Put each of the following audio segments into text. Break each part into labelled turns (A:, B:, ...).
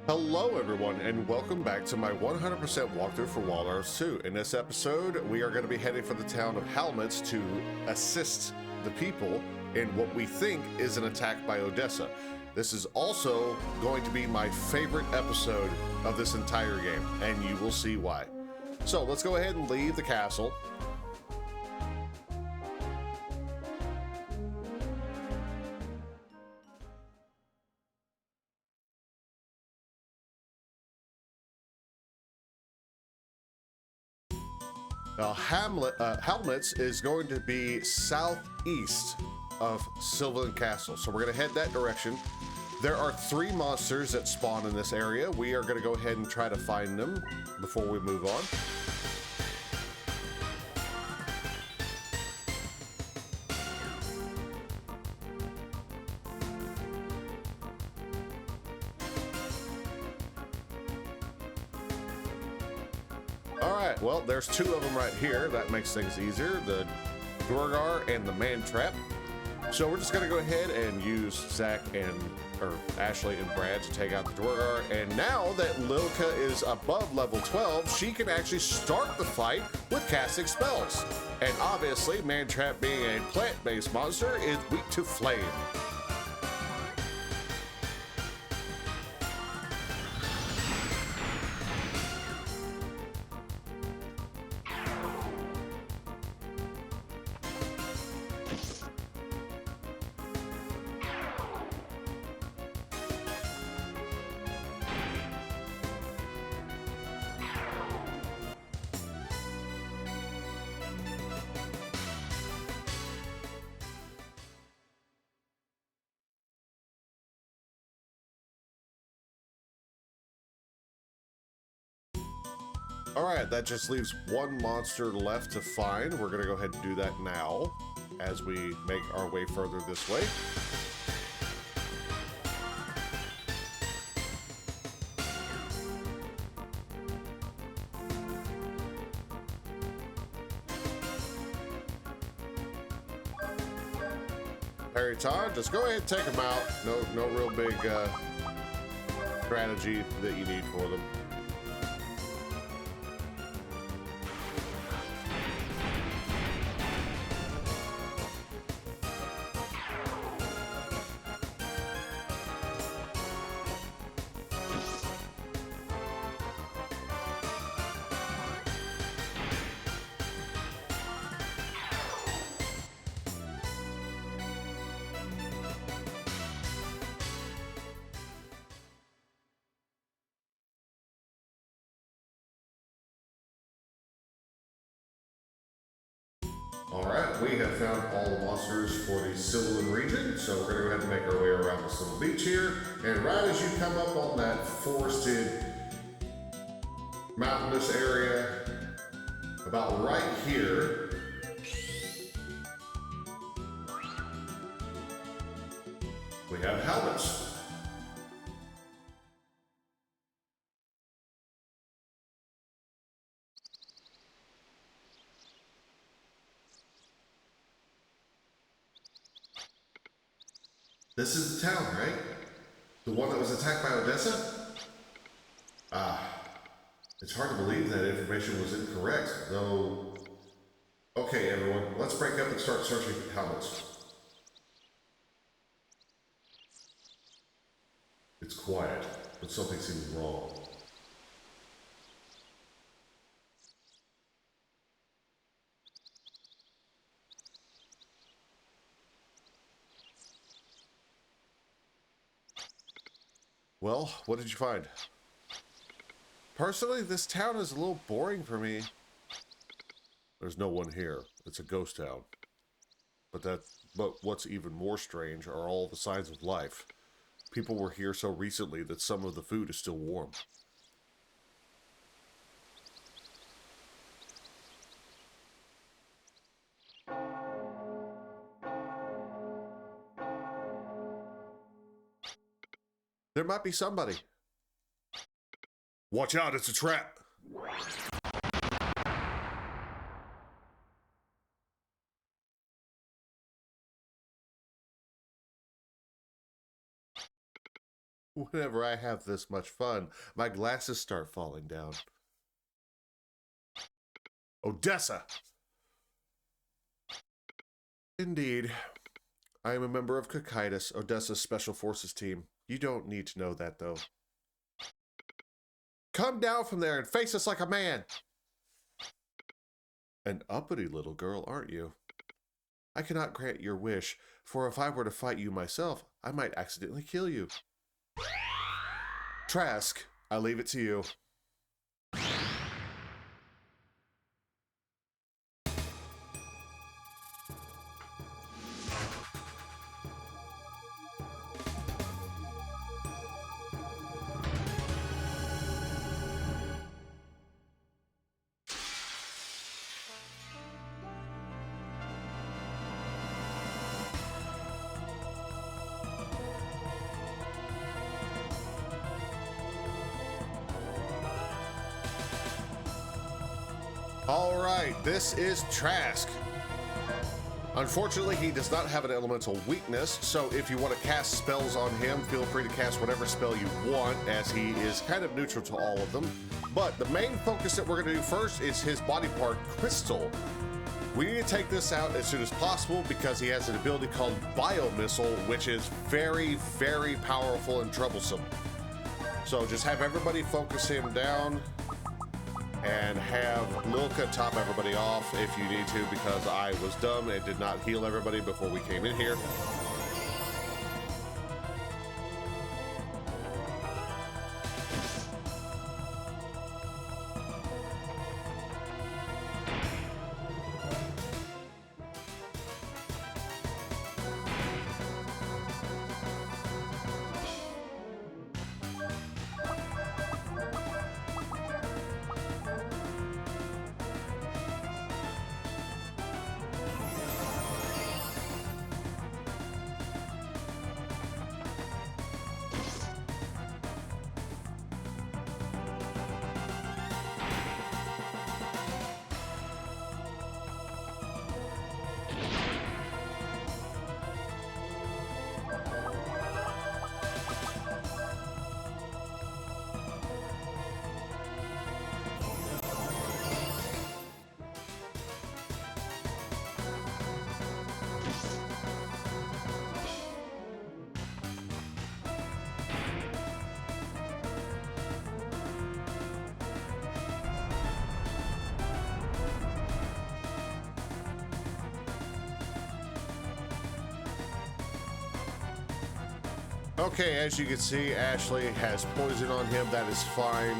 A: Hello everyone, and welcome back to my 100% walkthrough for Wild Arms 2. In this episode, we are going to be heading for the town of Helmets to assist the people in what we think is an attack by Odessa. This is also going to be my favorite episode of this entire game, and you will see why. So let's go ahead and leave the castle. Now, Helmets is going to be southeast of Sylvan Castle, so we're going to head that direction. There are 3 monsters that spawn in this area. We are going to go ahead and try to find them before we move on. Alright, well, there's 2 of them right here. That makes things easier. The Dwargar and the Man Trap. So we're just going to go ahead and use Zach or Ashley and Brad to take out the Dwargar. And now that Lilka is above level 12, she can actually start the fight with casting spells. And obviously, Man Trap being a plant-based monster is weak to flame. All right, that just leaves 1 monster left to find. We're gonna go ahead and do that now as we make our way further this way. Parry time, just go ahead and take them out. No real big strategy that you need for them. Alright, we have found all the monsters for the Sylvan region, so we're going to go ahead and make our way around this little beach here. And right as you come up on that forested, mountainous area, about right here, we have Helmets. This is the town, right? The one that was attacked by Odessa? It's hard to believe that information was incorrect, though. Okay, everyone, let's break up and start searching for Helmets. It's quiet, but something seems wrong. Well, what did you find? Personally, this town is a little boring for me. There's no one here. It's a ghost town. But what's even more strange are all the signs of life. People were here so recently that some of the food is still warm. There might be somebody. Watch out, it's a trap. Whenever I have this much fun, my glasses start falling down. Odessa! Indeed. I am a member of Cocytus, Odessa's Special Forces team. You don't need to know that, though. Come down from there and face us like a man! An uppity little girl, aren't you? I cannot grant your wish, for if I were to fight you myself, I might accidentally kill you. Trask, I leave it to you. All right, this is Trask. Unfortunately, he does not have an elemental weakness, so if you want to cast spells on him, feel free to cast whatever spell you want, as he is kind of neutral to all of them. But the main focus that we're going to do first is his body part, Crystal. We need to take this out as soon as possible because he has an ability called Biomissile, which is very, very powerful and troublesome. So just have everybody focus him down and have Lilka top everybody off if you need to, because I was dumb and did not heal everybody before we came in here. Okay, as you can see, Ashley has poison on him. That is fine.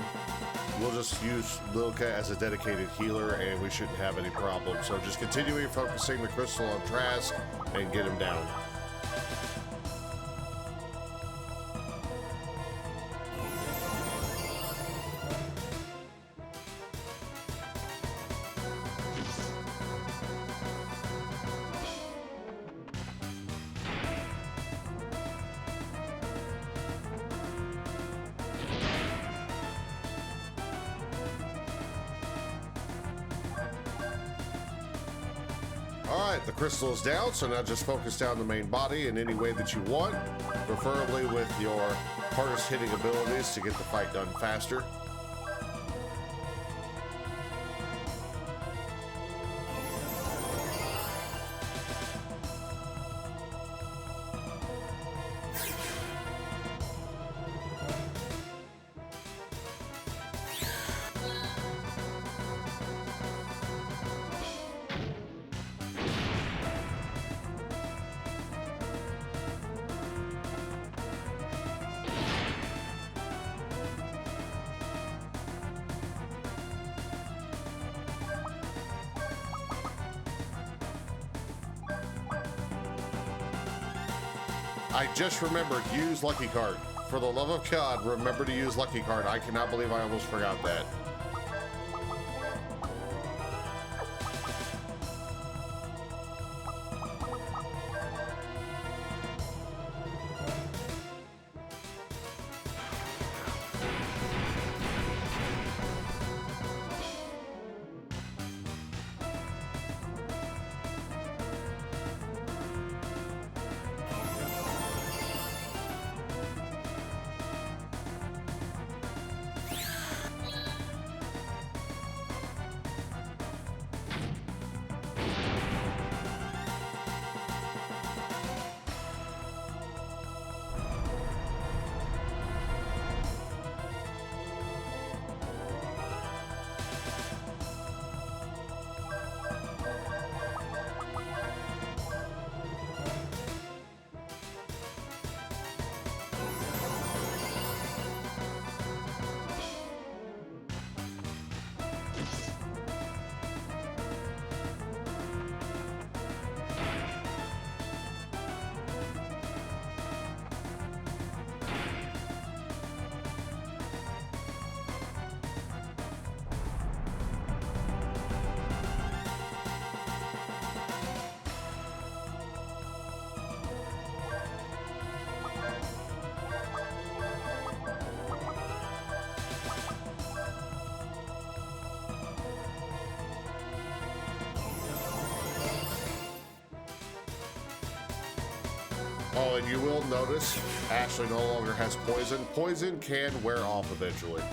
A: We'll just use Lilka as a dedicated healer, and we shouldn't have any problem. So just continuing focusing the crystal on Trask and get him down. Alright, the crystal is down, so now just focus down the main body in any way that you want, preferably with your hardest hitting abilities to get the fight done faster. I just remembered, use Lucky Card. For the love of God, remember to use Lucky Card. I cannot believe I almost forgot that. Oh, and you will notice Ashley no longer has poison. Poison can wear off eventually.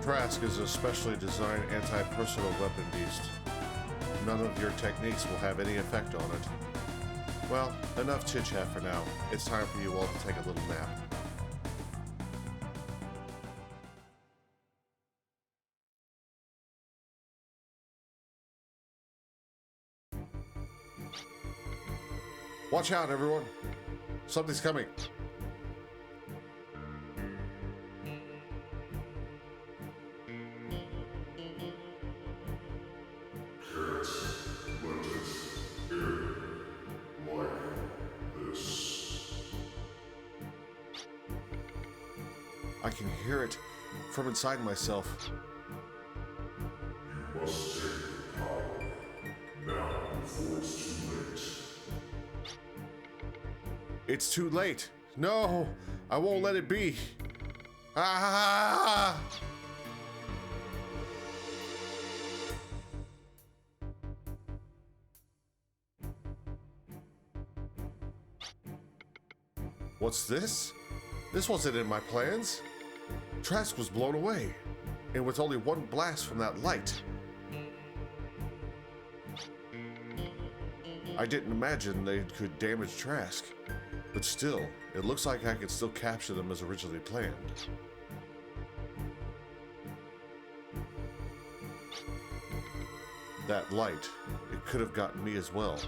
A: Trask is a specially designed anti-personal weapon beast. None of your techniques will have any effect on it. Well, enough chit-chat for now. It's time for you all to take a little nap. Watch out, everyone. Something's coming. I can hear it from inside myself.
B: You must take the power now before it's too late.
A: It's too late. No, I won't let it be. Ah! What's this? This wasn't in my plans. Trask was blown away, and with only one blast from that light. I didn't imagine they could damage Trask, but still, it looks like I could still capture them as originally planned. That light, it could have gotten me as well.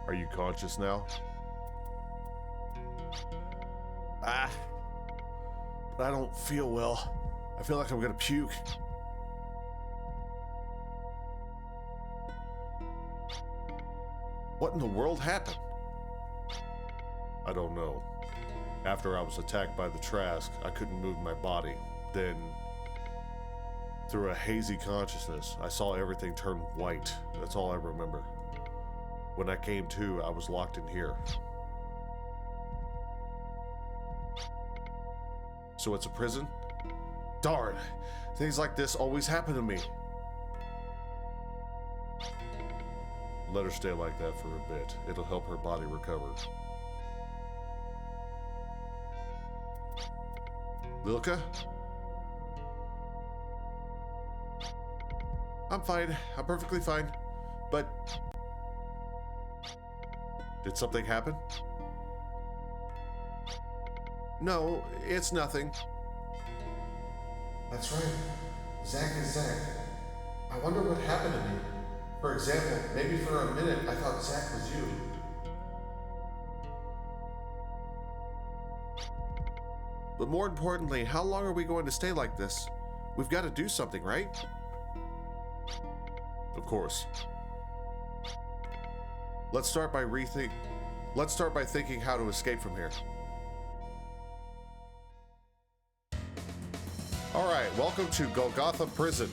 A: Are you conscious now? But I don't feel well. I feel like I'm gonna puke. What in the world happened? I don't know. After I was attacked by the Trask, I couldn't move my body. Then, through a hazy consciousness, I saw everything turn white. That's all I remember. When I came to, I was locked in here. So it's a prison? Darn! Things like this always happen to me. Let her stay like that for a bit. It'll help her body recover. Lilka? I'm fine. I'm perfectly fine. But... did something happen? No, it's nothing. That's right. Zack is Zack. I wonder what happened to me. For example, maybe for a minute I thought Zack was you. But more importantly, how long are we going to stay like this? We've got to do something, right? Of course. Let's start by thinking how to escape from here. All right, welcome to Golgotha Prison.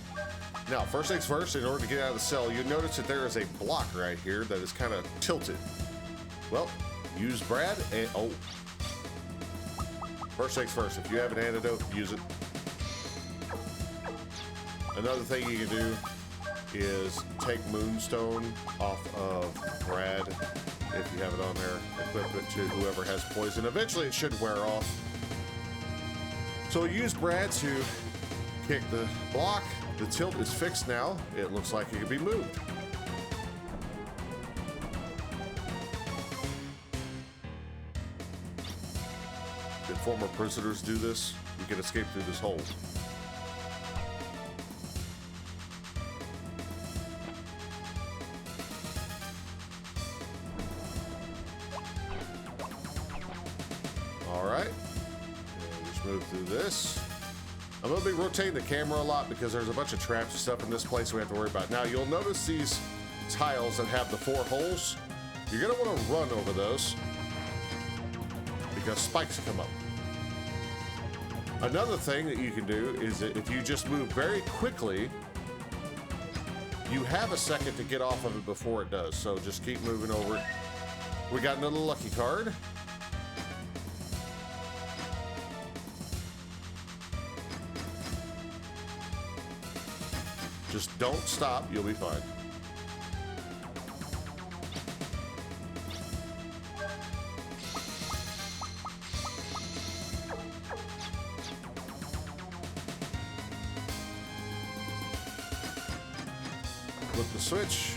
A: Now, first things first, in order to get out of the cell, you notice that there is a block right here that is kind of tilted. Well, use Brad and, oh. First things first, if you have an antidote, use it. Another thing you can do is take Moonstone off of Brad. If you have it on there, equip it to whoever has poison. Eventually it should wear off. So use Brad to kick the block, The tilt is fixed now. It looks like it can be moved. Did former prisoners do this? We can escape through this hole. All right. And just move through this. I'm going to be rotating the camera a lot because there's a bunch of traps and stuff in this place we have to worry about. Now, you'll notice these tiles that have the 4 holes. You're going to want to run over those because spikes come up. Another thing that you can do is that if you just move very quickly, you have a second to get off of it before it does. So just keep moving over it. We got another lucky card. Just don't stop, you'll be fine. Flip the switch.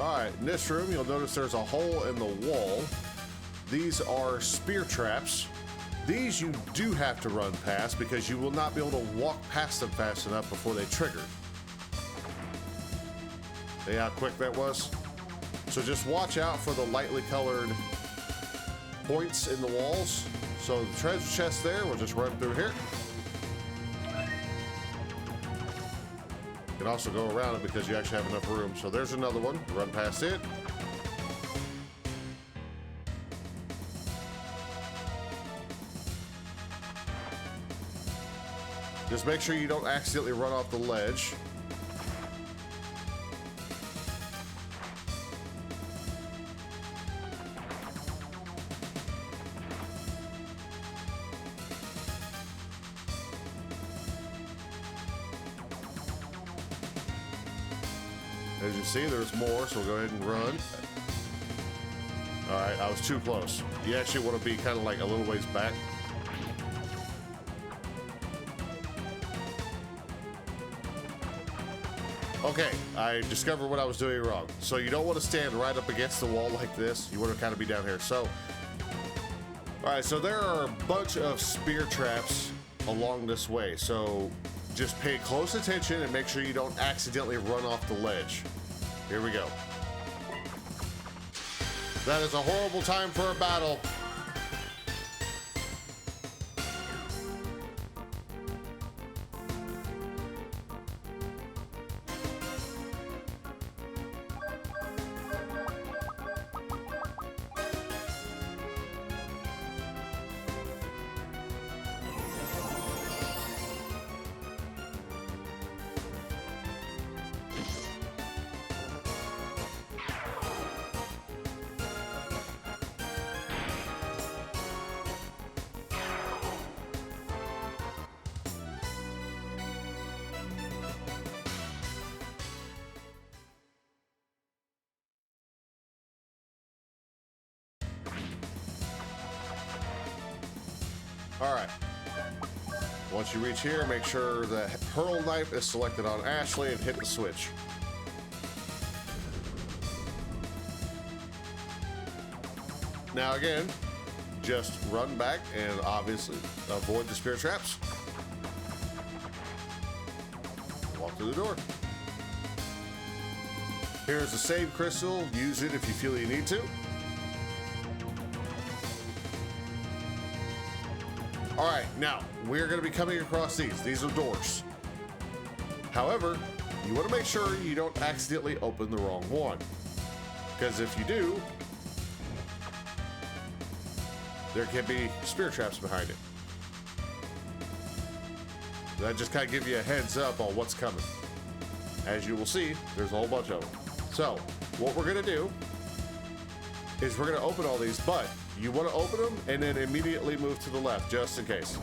A: All right, in this room, you'll notice there's a hole in the wall. These are spear traps. These you do have to run past because you will not be able to walk past them fast enough before they trigger. See how quick that was? So just watch out for the lightly colored points in the walls. So the treasure chest there, we'll just run through here. You can also go around it because you actually have enough room. So there's another one. Run past it. Just make sure you don't accidentally run off the ledge. As you see, there's more, so we'll go ahead and run. All right, I was too close. You actually want to be kind of like a little ways back. Okay, I discovered what I was doing wrong. So you don't want to stand right up against the wall like this. You want to kind of be down here. So, all right, so there are a bunch of spear traps along this way. So just pay close attention and make sure you don't accidentally run off the ledge. Here we go. That is a horrible time for a battle. All right. Once you reach here, make sure the hurl knife is selected on Ashley and hit the switch. Now again, just run back and obviously avoid the spear traps. Walk through the door. Here's the save crystal. Use it if you feel you need to. All right, now we're going to be coming across these. These are doors. However, you want to make sure you don't accidentally open the wrong one, because if you do, there can be spear traps behind it. That just kind of give you a heads up on what's coming. As you will see, there's a whole bunch of them. So what we're going to do is we're going to open all these, but you want to open them and then immediately move to the left, just in case.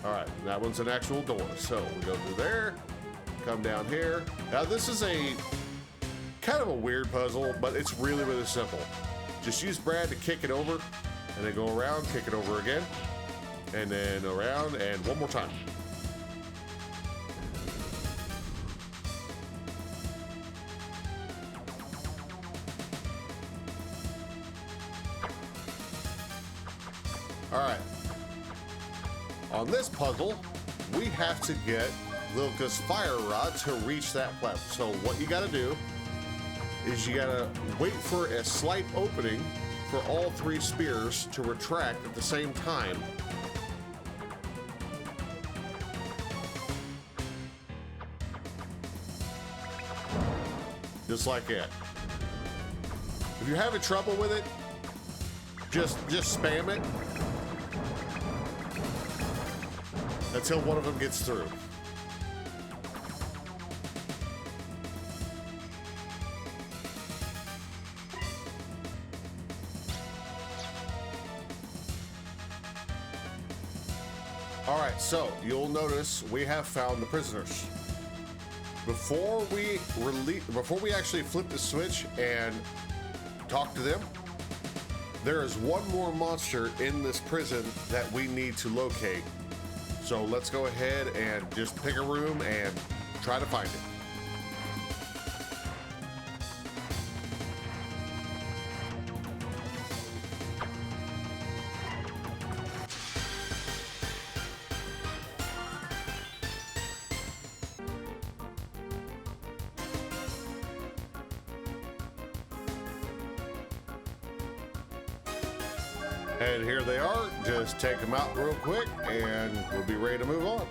A: All right, that one's an actual door. So we go through there, come down here. Now this is a kind of a weird puzzle, but it's really, really simple. Just use Brad to kick it over and then go around, kick it over again, and then around, and one more time. All right. On this puzzle, we have to get Lilka's fire rod to reach that platform. So what you gotta do is you gotta wait for a slight opening for all three spears to retract at the same time. Just like that. If you're having trouble with it, just spam it until one of them gets through. All right, so you'll notice we have found the prisoners. Before we actually flip the switch and talk to them, there is one more monster in this prison that we need to locate. So let's go ahead and just pick a room and try to find it. And here they are. Just take them out real quick and we'll be ready to move on.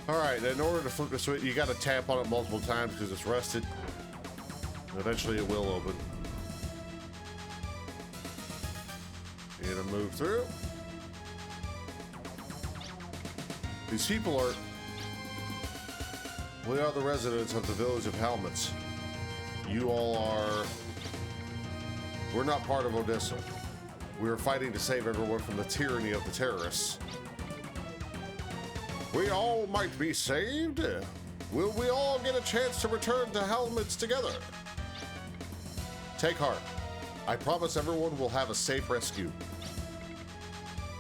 A: All right, in order to flip the switch, you got to tap on it multiple times because it's rusted. Eventually it will open. You're gonna move through. These people are... We are the residents of the village of Helmets. You all are... We're not part of Odessa. We are fighting to save everyone from the tyranny of the terrorists. We all might be saved. Will we all get a chance to return to Helmets together? Take heart. I promise everyone will have a safe rescue.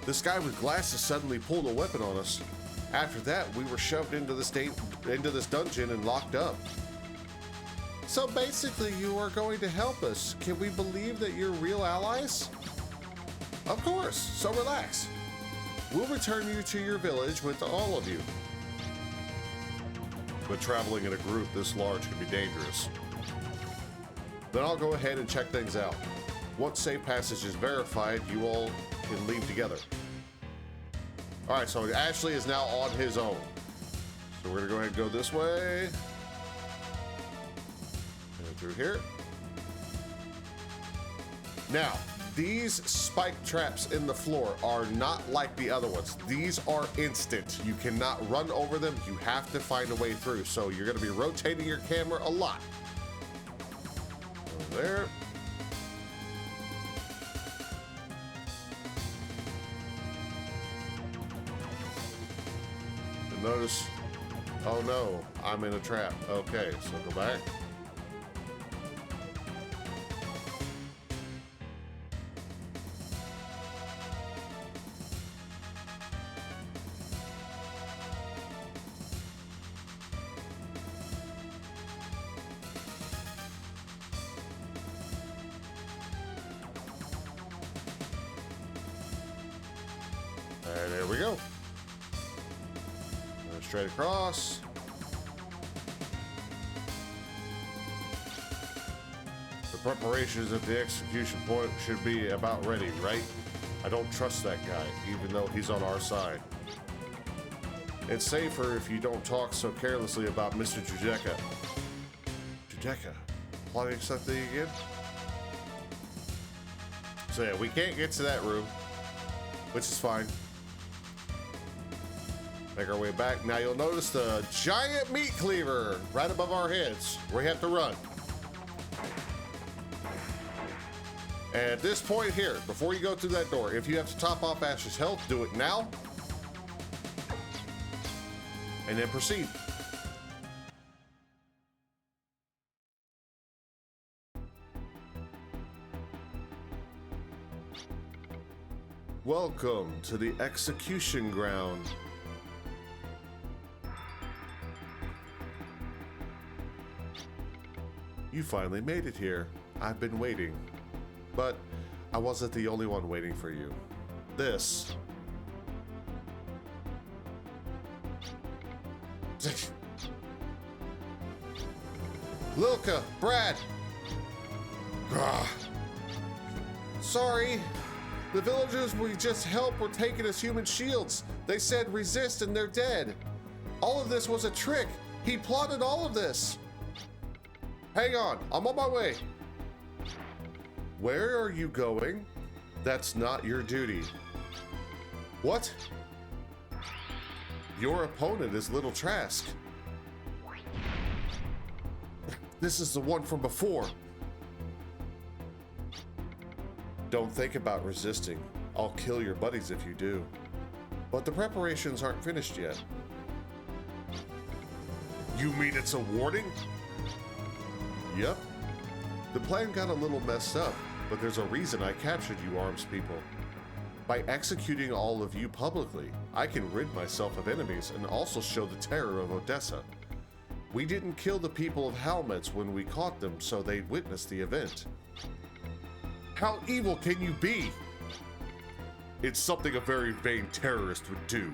A: This guy with glasses suddenly pulled a weapon on us. After that, we were shoved into this dungeon and locked up. So basically, you are going to help us. Can we believe that you're real allies? Of course, so relax. We'll return you to your village with all of you. But traveling in a group this large can be dangerous. Then I'll go ahead and check things out. Once safe passage is verified, you all can leave together. All right, so Ashley is now on his own. So we're gonna go ahead and go this way. through here. Now, these spike traps in the floor are not like the other ones. These are instant. You cannot run over them. You have to find a way through. So you're going to be rotating your camera a lot. Over there. And notice, oh no, I'm in a trap. Okay, so go back. And there we go. Straight across. The preparations at the execution point should be about ready, right? I don't trust that guy, even though he's on our side. It's safer if you don't talk so carelessly about Mr. Judeka. Judeka? Plotting something again? So yeah, we can't get to that room, which is fine. Make our way back. Now you'll notice the giant meat cleaver right above our heads. We have to run. And at this point here, before you go through that door, if you have to top off Ash's health, do it now. And then proceed. Welcome to the execution ground. You finally made it here. I've been waiting. But I wasn't the only one waiting for you. This... Lilka, Brad! Grah. Sorry. The villagers we just helped were taken as human shields. They said resist and they're dead. All of this was a trick. He plotted all of this. Hang on, I'm on my way. Where are you going? That's not your duty. What? Your opponent is Little Trask. This is the one from before. Don't think about resisting. I'll kill your buddies if you do. But the preparations aren't finished yet. You mean it's a warning? Yep. The plan got a little messed up, but there's a reason I captured you arms people. By executing all of you publicly, I can rid myself of enemies and also show the terror of Odessa. We didn't kill the people of Halmetz when we caught them, so they'd witness the event. How evil can you be? It's something a very vain terrorist would do.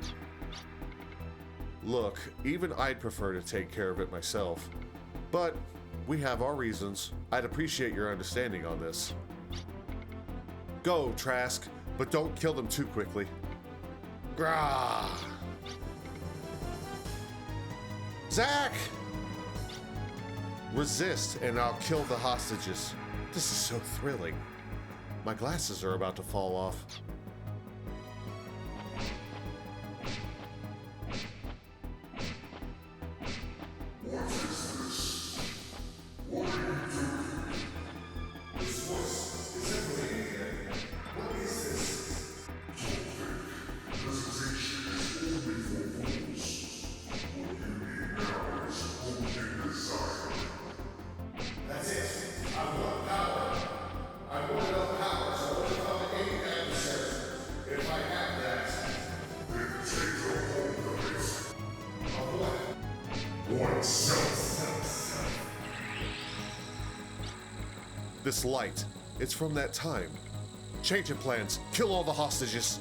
A: Look, even I'd prefer to take care of it myself, but we have our reasons. I'd appreciate your understanding on this. Go, Trask, but don't kill them too quickly. Grah! Zach! Resist and I'll kill the hostages. This is so thrilling. My glasses are about to fall off. This light, it's from that time. Change of plans, kill all the hostages.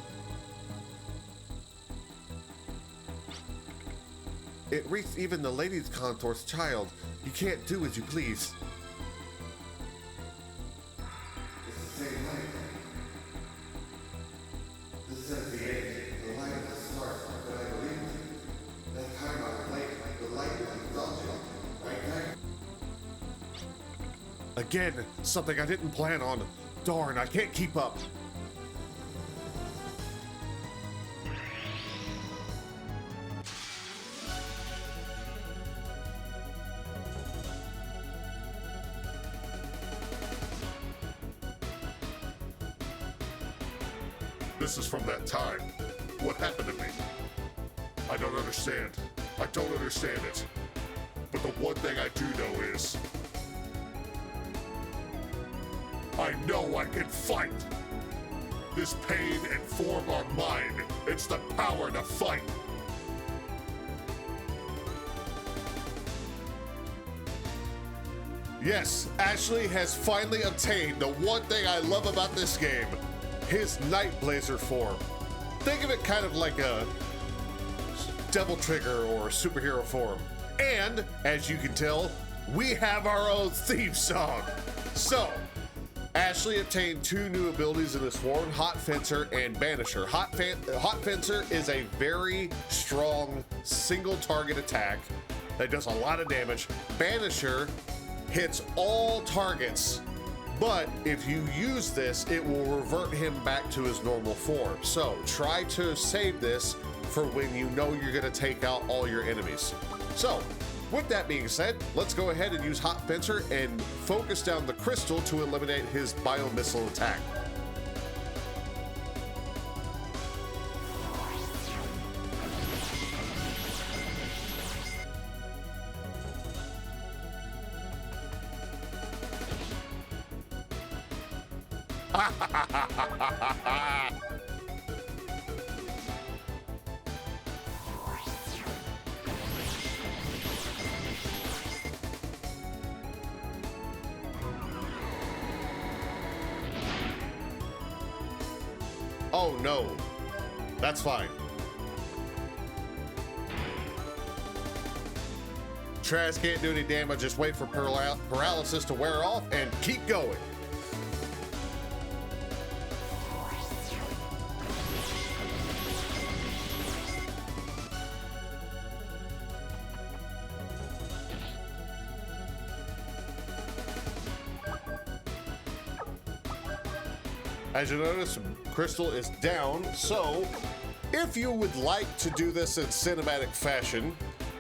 A: It reached even the lady's consort's child. You can't do as you please. It's the same light. This is at the end, the light of the stars, but I believe that time I was late, the light was exhausted, right there. Again, something I didn't plan on. Darn, I can't keep up.
B: This is from that time. What happened to me? I don't understand. I don't understand it. But the one thing I do know is I know I can fight. This pain and form are mine. It's the power to fight.
A: Yes, Ashley has finally obtained the one thing I love about this game, his Night Blazer form. Think of it kind of like a Devil Trigger or superhero form. And, as you can tell, we have our own theme song. So, Ashley obtained 2 new abilities in this form, Hot Fencer and Banisher. Hot Fencer is a very strong single target attack that does a lot of damage. Banisher hits all targets, but if you use this, it will revert him back to his normal form. So try to save this for when you know you're gonna take out all your enemies. So, with that being said, let's go ahead and use Hot Fencer and focus down the crystal to eliminate his biomissile attack. Oh no, that's fine. Trash can't do any damage, just wait for paralysis to wear off and keep going. As you notice, Crystal is down, so if you would like to do this in cinematic fashion,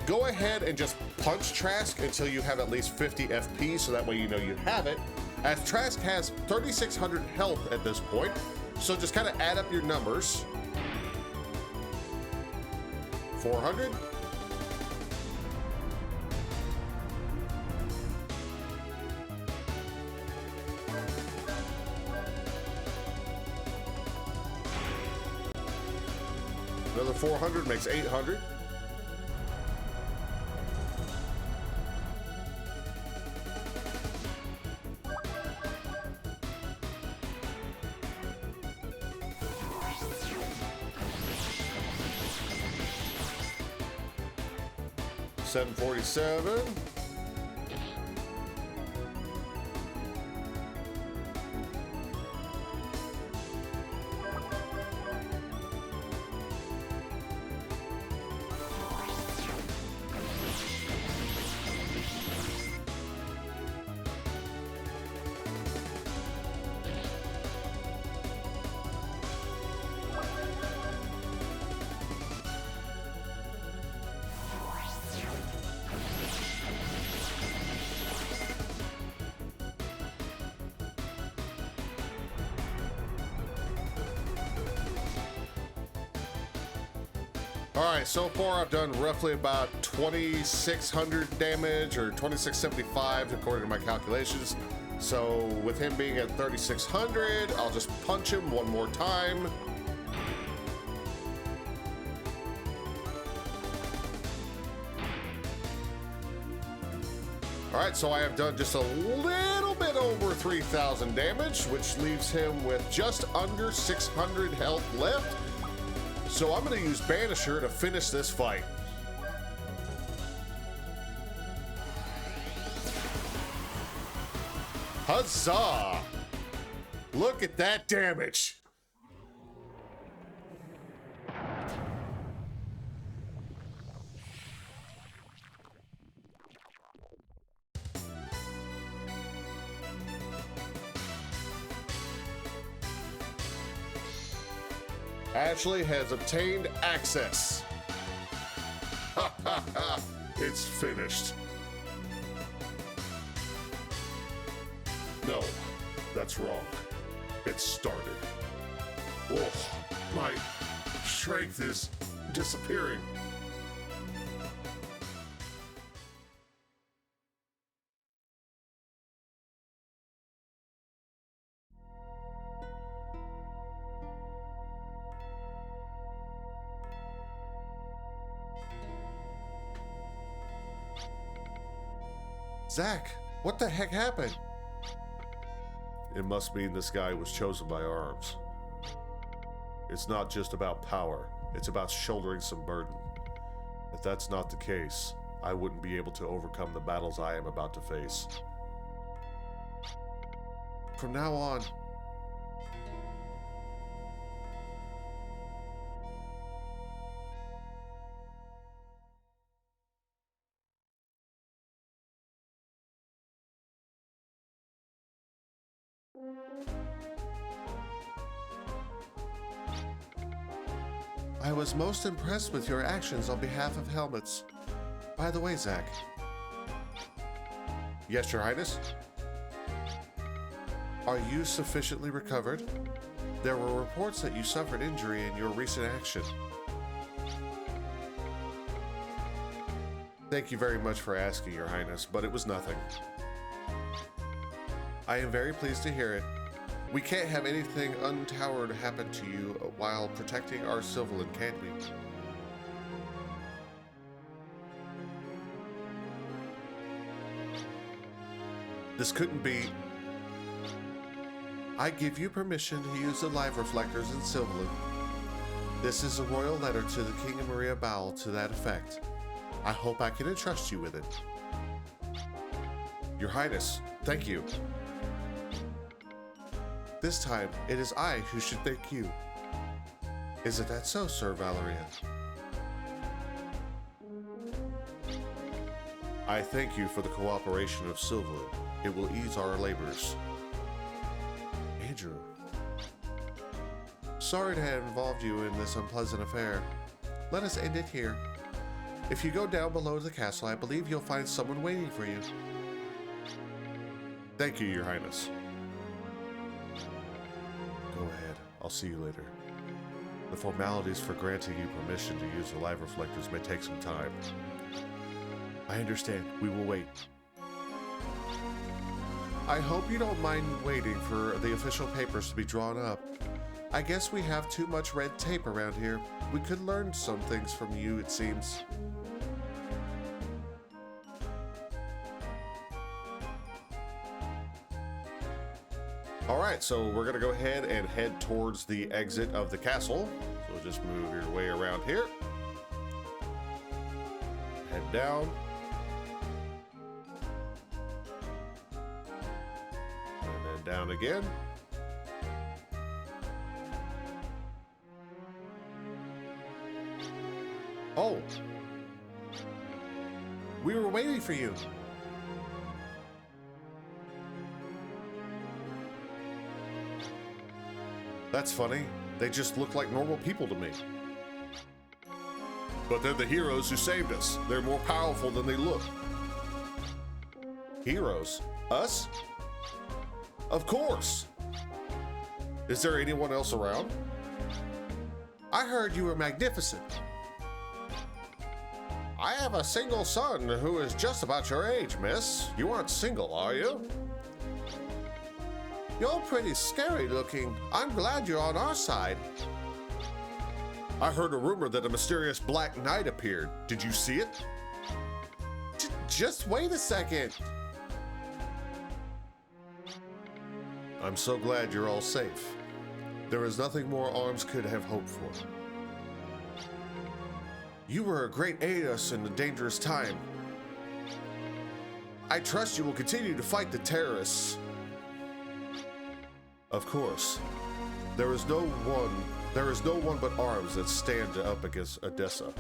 A: go ahead and just punch Trask until you have at least 50 FP, so that way you know you have it. As Trask has 3,600 health at this point, so just kind of add up your numbers. 400. Another 400 makes 800. $747. All right, so far I've done roughly about 2,600 damage, or 2,675 according to my calculations. So with him being at 3,600, I'll just punch him one more time. All right, so I have done just a little bit over 3,000 damage, which leaves him with just under 600 health left. So I'm going to use Banisher to finish this fight. Huzzah! Look at that damage! Ashley has obtained access.
B: Ha ha ha! It's finished. No, that's wrong. It started. Oh, my strength is disappearing.
A: Zach, what the heck happened? It must mean this guy was chosen by arms. It's not just about power, it's about shouldering some burden. If that's not the case, I wouldn't be able to overcome the battles I am about to face. From now on, I was most impressed with your actions on behalf of Helmets. By the way, Zach. Yes, Your Highness? Are you sufficiently recovered? There were reports that you suffered injury in your recent action. Thank you very much for asking, Your Highness, but it was nothing. I am very pleased to hear it. We can't have anything untoward happen to you while protecting our Sylvan, can we? This couldn't be. I give you permission to use the live reflectors in Sylvan. This is a royal letter to the King of Maria Bowel to that effect. I hope I can entrust you with it. Your Highness, thank you. This time, it is I who should thank you. Isn't that so, Sir Valerian? I thank you for the cooperation of Sylvan. It will ease our labors. Andrew. Sorry to have involved you in this unpleasant affair. Let us end it here. If you go down below the castle, I believe you'll find someone waiting for you. Thank you, Your Highness. Go ahead. I'll see you later. The formalities for granting you permission to use the live reflectors may take some time. I understand. We will wait. I hope you don't mind waiting for the official papers to be drawn up. I guess we have too much red tape around here. We could learn some things from you, it seems. Alright, so we're going to go ahead and head towards the exit of the castle. So just move your way around here. Head down. And then down again. Oh! We were waiting for you. That's funny. They just look like normal people to me. But they're the heroes who saved us. They're more powerful than they look. Heroes? Us? Of course! Is there anyone else around? I heard you were magnificent. I have a single son who is just about your age, miss. You aren't single, are you? You're pretty scary looking. I'm glad you're on our side. I heard a rumor that a mysterious Black Knight appeared. Did you see it? Just wait a second. I'm so glad you're all safe. There is nothing more arms could have hoped for. You were a great aid us in a dangerous time. I trust you will continue to fight the terrorists. Of course, there is no one but arms that stand up against Odessa.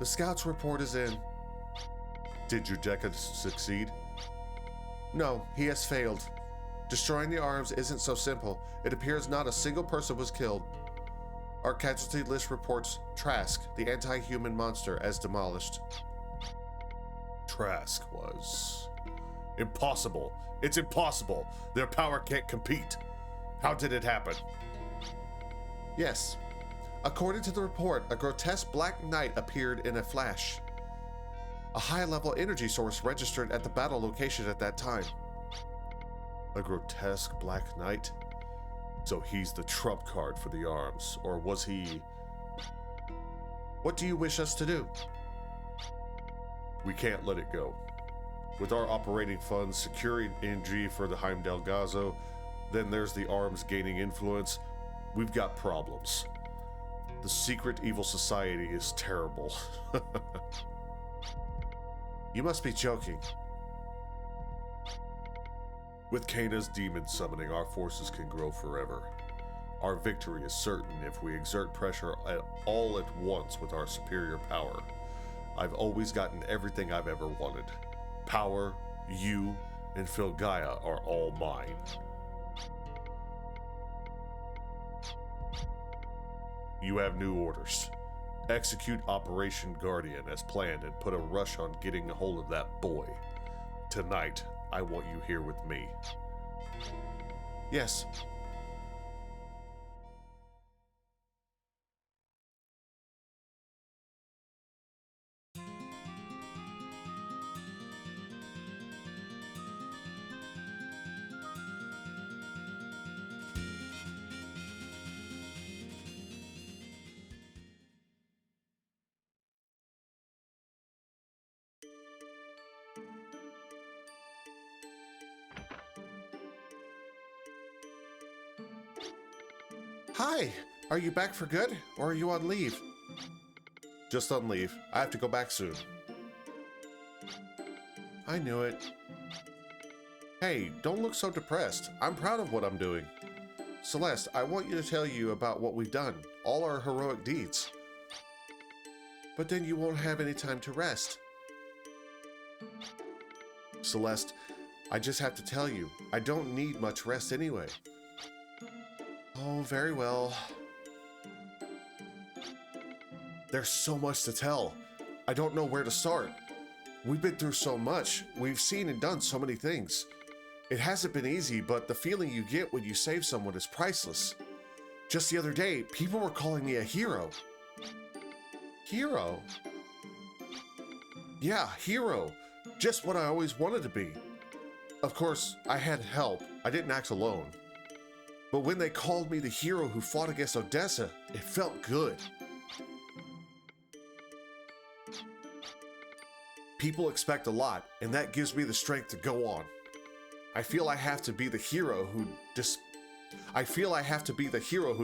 A: The scout's report is in. Did Judeka succeed? No, he has failed. Destroying the arms isn't so simple. It appears not a single person was killed. Our casualty list reports Trask, the anti-human monster, as demolished. Trask was... Impossible. It's impossible. Their power can't compete. How did it happen? Yes. According to the report, a grotesque black knight appeared in a flash. A high-level energy source registered at the battle location at that time. A grotesque black knight? So he's the trump card for the arms, or was he... What do you wish us to do? We can't let it go. With our operating funds securing energy for the Heimdall Gazo, then there's the arms gaining influence. We've got problems. The secret evil society is terrible. You must be joking. With Kana's demon summoning, our forces can grow forever. Our victory is certain if we exert pressure all at once with our superior power. I've always gotten everything I've ever wanted. Power, you, and Filgaia are all mine. You have new orders. Execute Operation Guardian as planned and put a rush on getting a hold of that boy. Tonight, I want you here with me. Yes. Hi, are you back for good, or are you on leave? Just on leave. I have to go back soon. I knew it. Hey, don't look so depressed. I'm proud of what I'm doing. Celeste, I want you to tell you about what we've done, all our heroic deeds. But then you won't have any time to rest. Celeste, I just have to tell you, I don't need much rest anyway. Oh, very well. There's so much to tell. I don't know where to start. We've been through so much. We've seen and done so many things. It hasn't been easy, but the feeling you get when you save someone is priceless. Just the other day, people were calling me a hero. Hero? Yeah, hero. Just what I always wanted to be. Of course, I had help. I didn't act alone. But when they called me the hero who fought against Odessa, it felt good. People expect a lot, and that gives me the strength to go on. I feel I have to be the hero who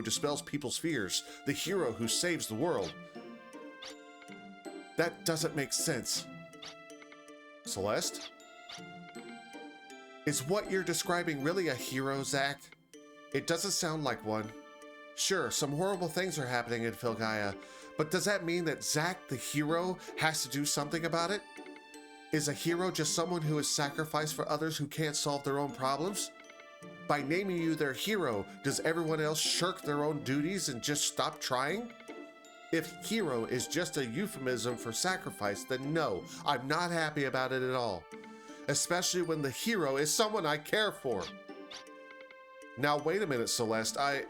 A: dispels people's fears, the hero who saves the world. That doesn't make sense. Celeste? Is what you're describing really a hero, Zach? It doesn't sound like one. Sure, some horrible things are happening in Filgaia, but does that mean that Zach, the hero, has to do something about it? Is a hero just someone who is sacrificed for others who can't solve their own problems? By naming you their hero, does everyone else shirk their own duties and just stop trying? If hero is just a euphemism for sacrifice, then no, I'm not happy about it at all. Especially when the hero is someone I care for. Now wait a minute, Celeste, I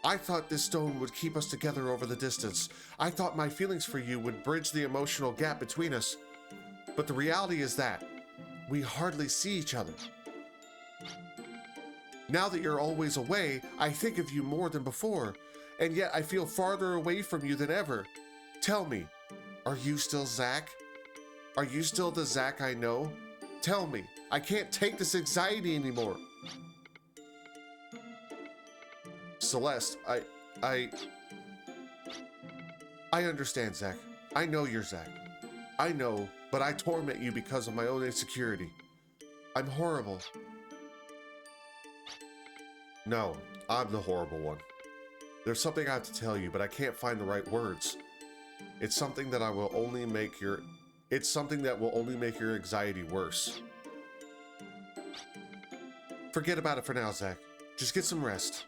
A: thought this stone would keep us together over the distance. I thought my feelings for you would bridge the emotional gap between us. But the reality is that we hardly see each other. Now that you're always away, I think of you more than before, and yet I feel farther away from you than ever. Tell me, are you still Zach? Are you still the Zach I know? Tell me, I can't take this anxiety anymore. Celeste, I understand, Zach. I know you're Zach. I know, but I torment you because of my own insecurity. I'm horrible. No, I'm the horrible one. There's something I have to tell you, but I can't find the right words. It's something that will only make your anxiety worse. Forget about it for now, Zach. Just get some rest.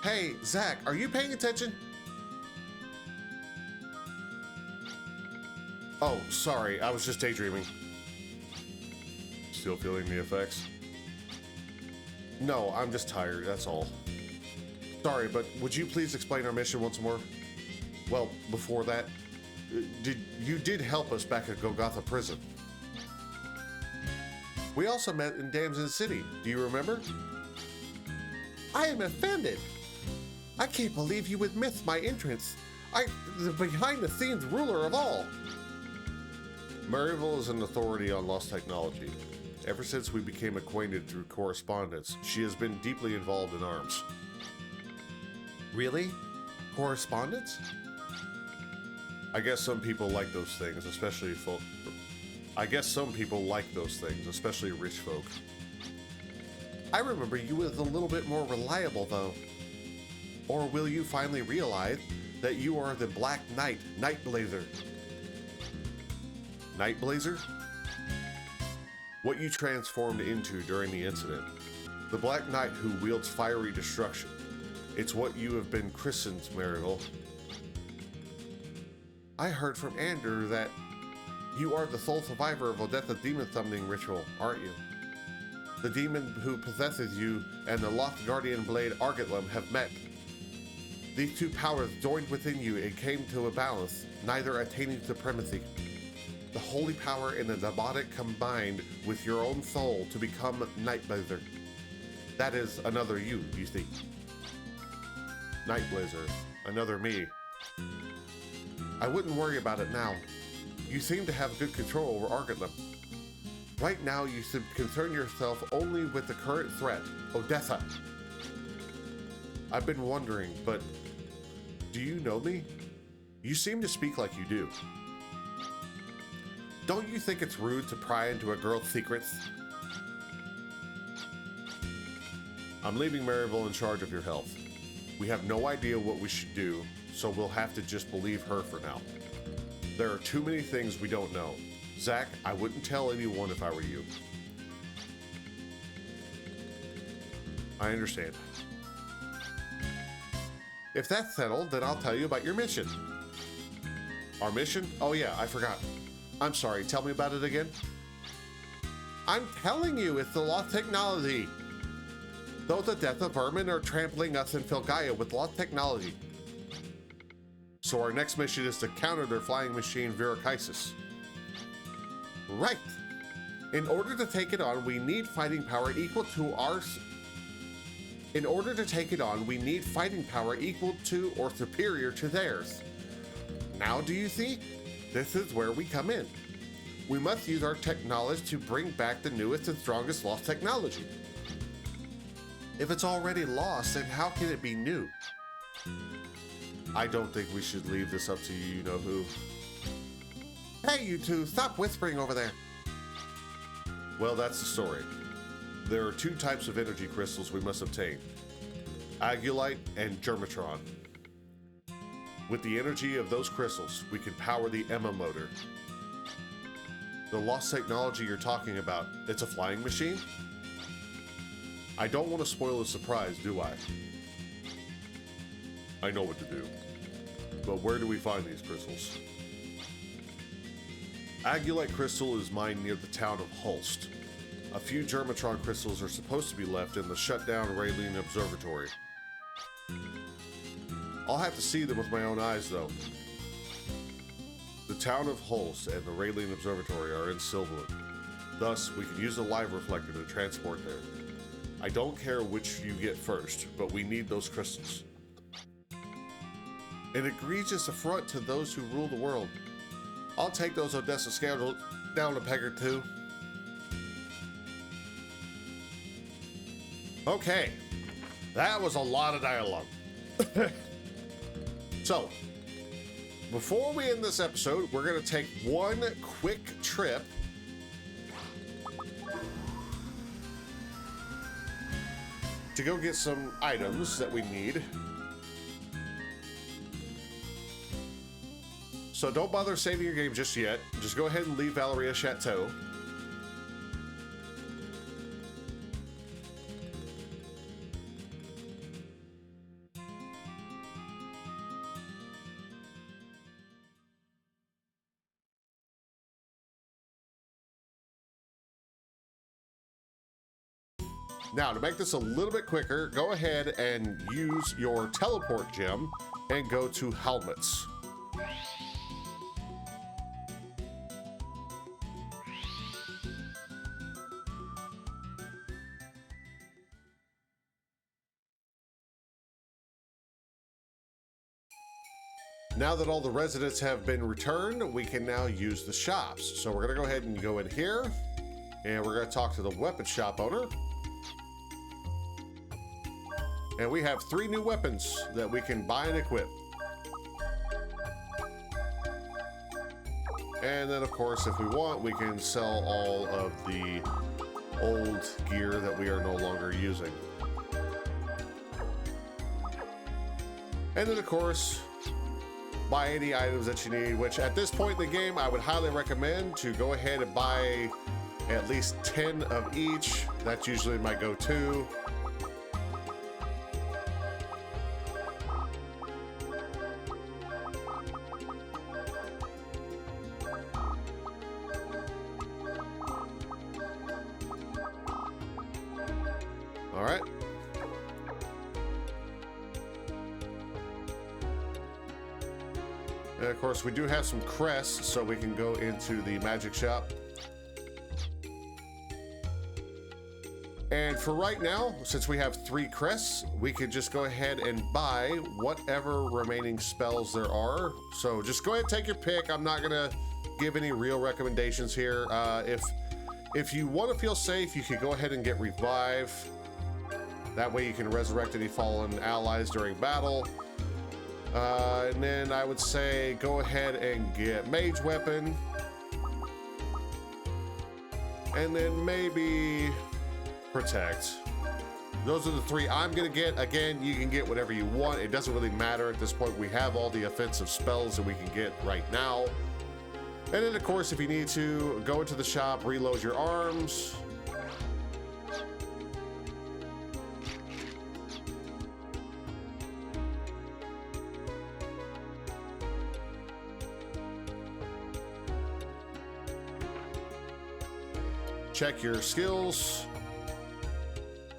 A: Hey, Zach, are you paying attention? Oh, sorry, I was just daydreaming. Still feeling the effects? No, I'm just tired, that's all. Sorry, but would you please explain our mission once more? Well, before that, you did help us back at Golgotha prison. We also met in Damson City, do you remember? I am offended. I can't believe you would miss my entrance. The behind-the-scenes ruler of all. Maryville is an authority on lost technology. Ever since we became acquainted through correspondence, she has been deeply involved in arms. Really? Correspondence? I guess some people like those things, especially rich folk. I remember you as a little bit more reliable, though. Or will you finally realize that you are the Black Knight, Nightblazer? Nightblazer? What you transformed into during the incident. The Black Knight who wields fiery destruction. It's what you have been christened, Maryville. I heard from Andrew that you are the sole survivor of Odessa demon summoning ritual, aren't you? The demon who possesses you and the lost guardian blade Argotlam have met. These two powers joined within you and came to a balance, neither attaining supremacy. The holy power and the demonic combined with your own soul to become Nightblazer. That is another you see. Nightblazer, another me. I wouldn't worry about it now. You seem to have good control over Argotlam. Right now, you should concern yourself only with the current threat, Odessa. I've been wondering, but do you know me? You seem to speak like you do. Don't you think it's rude to pry into a girl's secrets? I'm leaving Maryville in charge of your health. We have no idea what we should do, so we'll have to just believe her for now. There are too many things we don't know. Zach, I wouldn't tell anyone if I were you. I understand. If that's settled, then I'll tell you about your mission. Our mission? Oh yeah, I forgot. I'm sorry, tell me about it again. I'm telling you, it's the lost technology. Those Odessa vermin are trampling us in Filgaia with lost technology. So our next mission is to counter their flying machine Verachisis. Right. In order to take it on, we need fighting power equal to or superior to theirs. Now do you see? This is where we come in. We must use our tech knowledge to bring back the newest and strongest lost technology. If it's already lost, then how can it be new? I don't think we should leave this up to you-know-who. Hey, you two, stop whispering over there. Well, that's the story. There are two types of energy crystals we must obtain. Agulite and Germatron. With the energy of those crystals, we can power the Emma motor. The lost technology you're talking about, it's a flying machine? I don't want to spoil the surprise, do I? I know what to do. But where do we find these crystals? Agulite crystal is mined near the town of Hulst. A few Germatron crystals are supposed to be left in the shut-down Raylene Observatory. I'll have to see them with my own eyes, though. The town of Hulst and the Raylene Observatory are in Sylvan. Thus, we can use a live reflector to transport there. I don't care which you get first, but we need those crystals. An egregious affront to those who rule the world. I'll take those Odessa scoundrels down a peg or two. Okay, that was a lot of dialogue. So, before we end this episode, we're going to take one quick trip to go get some items that we need. So don't bother saving your game just yet. Just go ahead and leave Valeria Chateau. Now, to make this a little bit quicker, go ahead and use your teleport gem and go to helmets. Now that all the residents have been returned, we can now use the shops. So we're gonna go ahead and go in here, and we're gonna talk to the weapon shop owner. And we have 3 new weapons that we can buy and equip. And then, of course, if we want, we can sell all of the old gear that we are no longer using. And then, of course, buy any items that you need, which at this point in the game, I would highly recommend to go ahead and buy at least 10 of each. That's usually my go-to. All right. And of course, we do have some crests, so we can go into the magic shop. And for right now, since we have 3 crests, we could just go ahead and buy whatever remaining spells there are. So just go ahead and take your pick. I'm not gonna give any real recommendations here. If you want to feel safe, you could go ahead and get Revive. That way you can resurrect any fallen allies during battle. And then I would say go ahead and get Mage Weapon. And then maybe Protect. Those are the 3 I'm gonna get. Again, you can get whatever you want. It doesn't really matter at this point. We have all the offensive spells that we can get right now. And then, of course, if you need to, go into the shop, reload your arms. Check your skills.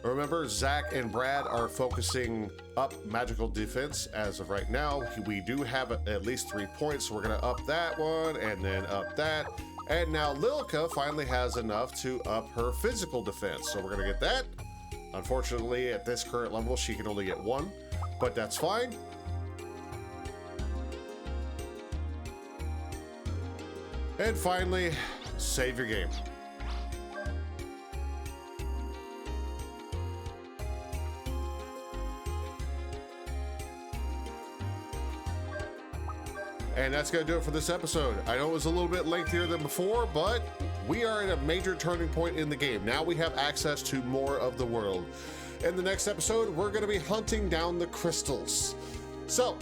A: Remember, Zach and Brad are focusing up magical defense as of right now. We do have at least 3 points, so we're gonna up that one and then up that. And now Lilka finally has enough to up her physical defense, so we're gonna get that. Unfortunately, at this current level, she can only get 1, but that's fine. And finally, save your game. And that's going to do it for this episode. I know it was a little bit lengthier than before, but we are at a major turning point in the game. Now we have access to more of the world. In the next episode, we're going to be hunting down the crystals. So,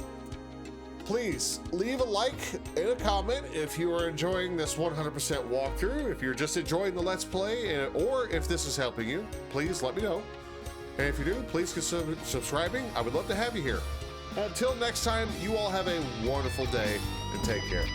A: please leave a like and a comment if you are enjoying this 100% walkthrough. If you're just enjoying the Let's Play, or if this is helping you, please let me know. And if you do, please consider subscribing. I would love to have you here. Until next time, you all have a wonderful day and take care.